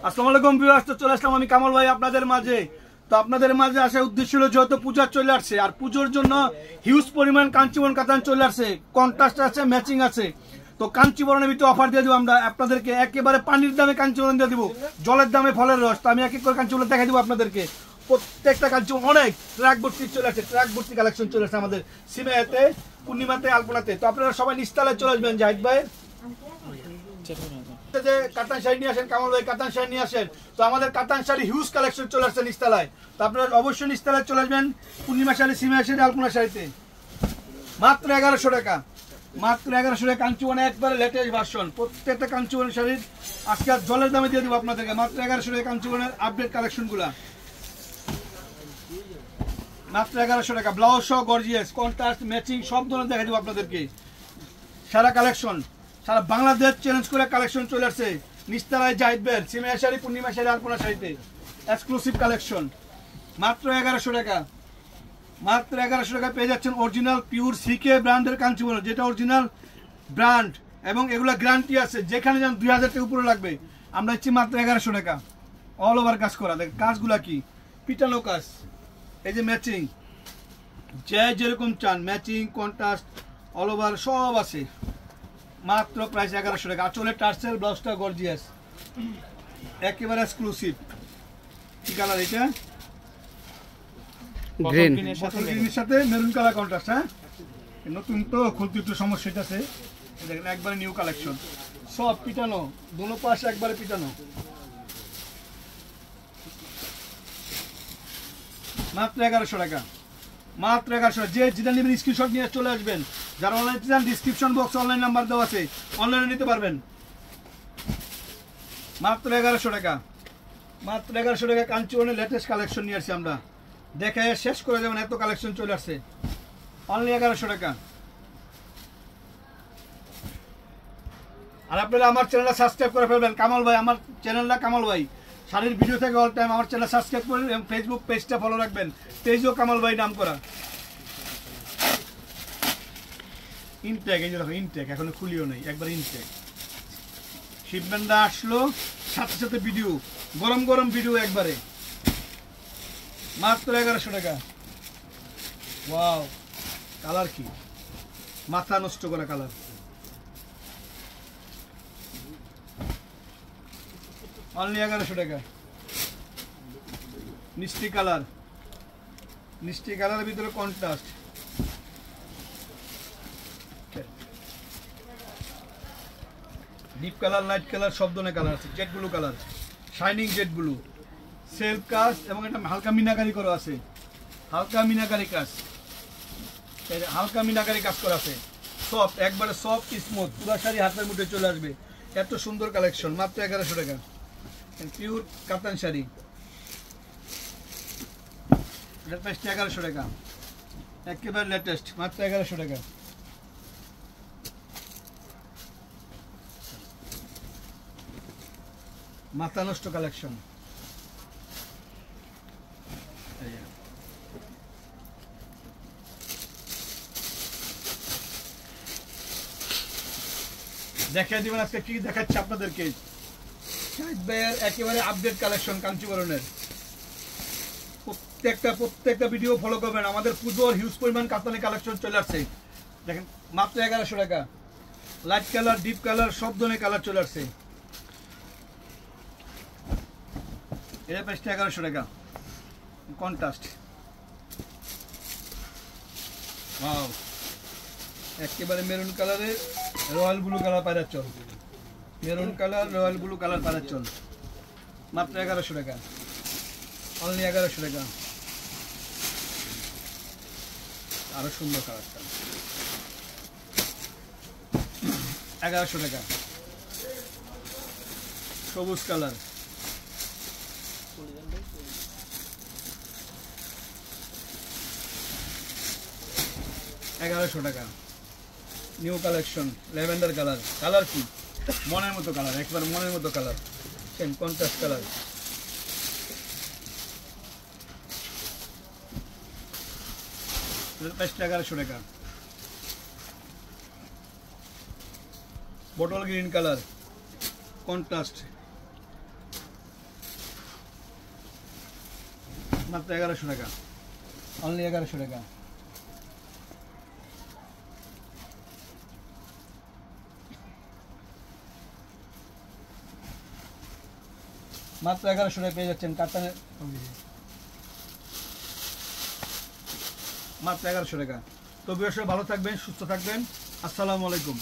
আসসালামু আলাইকুম ভিউয়ার্স, তো চলে আসলাম আমি কামাল ভাই আপনাদের মাঝে। তো আপনাদের মাঝে আসার উদ্দেশ্য ছিল যেহেতু পূজা চলে আসছে, আর পুজোর জন্য হিউজ পরিমাণ কাঞ্চিবরণ কাতান চলে আসছে, কন্ট্রাস্ট আছে, ম্যাচিং আছে। তো কাঞ্চিবরণের ভিতরে অফার দিয়ে দেবো আমরা আপনাদেরকে, একেবারে পানির দামে কাঞ্চিবরণ দিয়ে দেবো, জলের দামে ফলের রস। তো আমি এক এক করে কাঞ্চিবরণ দেখাই দেবো আপনাদেরকে। প্রত্যেকটা কাঞ্চিবরণ অনেক ট্র্যাক ভর্তি চলে আসছে, ট্র্যাক ভর্তি কালেকশন চলে আসছে আমাদের সিমেতে, পূর্ণিমাতে, আলপনাতে। তো আপনারা সবাই নিস্তালায় চলে আসবেন জাহিদ ভাই, যে কাতান শাড়ি নিয়ে আসেন, কামাল ভাই কাতান শাড়ি নিয়ে আসেন। তো আমাদের কাতান শাড়ি হিউজ কালেকশন চলে আসছে নিস্তালায়। তো আপনারা অবশ্যই নিস্তালায় চলে আসবেন, পূর্ণিমা শাড়ি, সিমা শাড়ি, আলপনা শাড়িতে মাত্র 1100 টাকা, মাত্র 1100 টাকা। কাঞ্চিবরণ একবারে লেটেস্ট ভার্সন, প্রত্যেকটা কাঞ্চিবরণ শাড়ির আজকে জলের দামে দিয়ে দেবো আপনাদেরকে, মাত্র 1100 টাকা। কাঞ্চিবরণের আপডেট কালেকশন গুলা মাত্র 1100 টাকা। ব্লাউজ সহ গর্জিয়াস, কন্ট্রাস্ট, ম্যাচিং সব ধরনের দেখা দেবো আপনাদেরকে। সারা কালেকশন, সারা বাংলাদেশ চ্যালেঞ্জ করে কালেকশন চলে আসছে নিস্তালায় জাহিদ ভাই, সিমা শাড়ি, পূর্ণিমা শাড়ি, আলপনা শাড়িতে এক্সক্লুসিভ কালেকশন মাত্র 1100 টাকা। মাত্র 1100 টাকা পেয়ে যাচ্ছেন অরিজিনাল পিওর সিকে ব্র্যান্ডের কাঞ্চিবরণ, যেটা অরিজিনাল ব্র্যান্ড এবং এগুলো গ্যারান্টি আছে, যেখানে যান 2000 টাকা উপরে লাগবে, আমরা দিচ্ছি মাত্র 1100 টাকা। অল ওভার কাজ করা, দেখ কাজগুলা কি পিটানো কাজ, এই যে ম্যাচিং, যে যেরকম চান ম্যাচিং, কন্ট্রাস্ট, অল ওভার সব আছে। মাত্র প্রাইস 1100 টাকা। আঁচলে টার্সেল, ব্লাউজটা গর্জিয়াস, একেবারে এক্সক্লুসিভ। কি কালার এটা? গ্রিন, গ্রিনের সাথে মেরুন কালার কন্ট্রাস্ট। হ্যাঁ, নতুন তো খুলতে একটু সমস্যা আছে, দেখেন একবারে নিউ কালেকশন, সব পিটানো, দুনো পাশ একবারে পিটানো। মাত্র 1100 টাকা, মাত্র 1100। যে যেটা নেবেন স্ক্রিনশট নিয়ে চলে আসবেন। যারা অনলাইন চান ডিসক্রিপশন বক্স অনলাইন নাম্বার দেওয়া আছে, অনলাইনে নিতে পারবেন। মাত্র 1100 টাকা, মাত্র 1100 টাকা। কাঞ্চিবরণের লেটেস্ট কালেকশন নিয়ে আসছি আমরা, দেখে শেষ করে যাবেন, এত কালেকশন চলে আসছে। অনলি 1100 টাকা। আর আপনারা আমার চ্যানেলটা সাবস্ক্রাইব করে ফেলবেন, কামাল ভাই, আমার চ্যানেলটা কামাল ভাই শাড়ির ভিডিও থেকে অল টাইম আমার চ্যানেল সাবস্ক্রাইব করবেন এবং ফেসবুক পেজটা ফলো রাখবেন, পেজও কামাল ভাই নাম করা। ইনটেক, এই যে দেখো ইনটেক, এখনো খুলিও নেই, একবার ইনটেক। শিপমেন্টটা আসলো সাথে সাথে ভিডিও, গরম গরম ভিডিও একবারে। মাত্র 1100 টাকা। ওয়াও, কালার কি মাথা নষ্ট করা কালার। অনলি 1100 টাকা। মিষ্টি কালার, মিষ্টি কালারের ভিতরে contrast, deep colour, light colour, সব ধরনের কালার আছে। Z blue colour, shining Z blue, self কাজ এবং এটা হালকা মিনাকারি করা আছে, হালকা মিনাকারি কাজ, হালকা মিনাকারি কাজ করা আছে। সফট, একবারে সফট স্মুথ, পুরো শাড়ি হাতের মুঠে চলে আসবে, এত সুন্দর কালেকশন। মাত্র 1100 টাকা। পিওর কাতান শাড়ি, এটার প্রাইসটা 1100 টাকা, একেবারে লেটেস্ট, মাত্র 1100 টাকা। মাথা নষ্ট কালেকশন, দেখাই দিবেন আজকে কি দেখাচ্ছে আপনাদেরকে। একেবারে আপডেট কালেকশন কাঞ্চিবরণের, প্রত্যেকটা ভিডিও ফলো করবেন। আমাদের পুজোর হিউজ পরিমাণ কাতানি কালেকশন চলে আসছে, দেখেন মাত্র 1100 টাকা। লাইট কালার, ডিপ কালার, সব ধরনের কালার চলে আসছে। এর প্রাইসটা 1100 টাকা। কন্ট্রাস্ট, ওয়াও, একেবারে মেরুন কালারের রয়্যাল ব্লু কালার পায়রা চল, maroon colour, royal blue colour পায়রা চল, মাত্র 1100 টাকা। অনলি 1100 টাকা। আরো সুন্দর কালারটা, 1100 টাকা। সবুজ কালার, $1100 টাকা। New collection, lavender colour, colour কি মনের মতো কালার, একবার মনের মতো কালার, সেম কন্ট্রাস্ট কালার। প্রাইসটা 1100 টাকা। বটল গ্রিন কালার, কন্ট্রাস্ট, মাত্র 1100 টাকা, অনলি 1100 টাকা। মাত্র 1100 টাকা পেয়ে যাচ্ছেন কাতানে, মাত্র 1100 টাকা। তো বিশেষ ভালো থাকবেন, সুস্থ থাকবেন। আসসালামু আলাইকুম।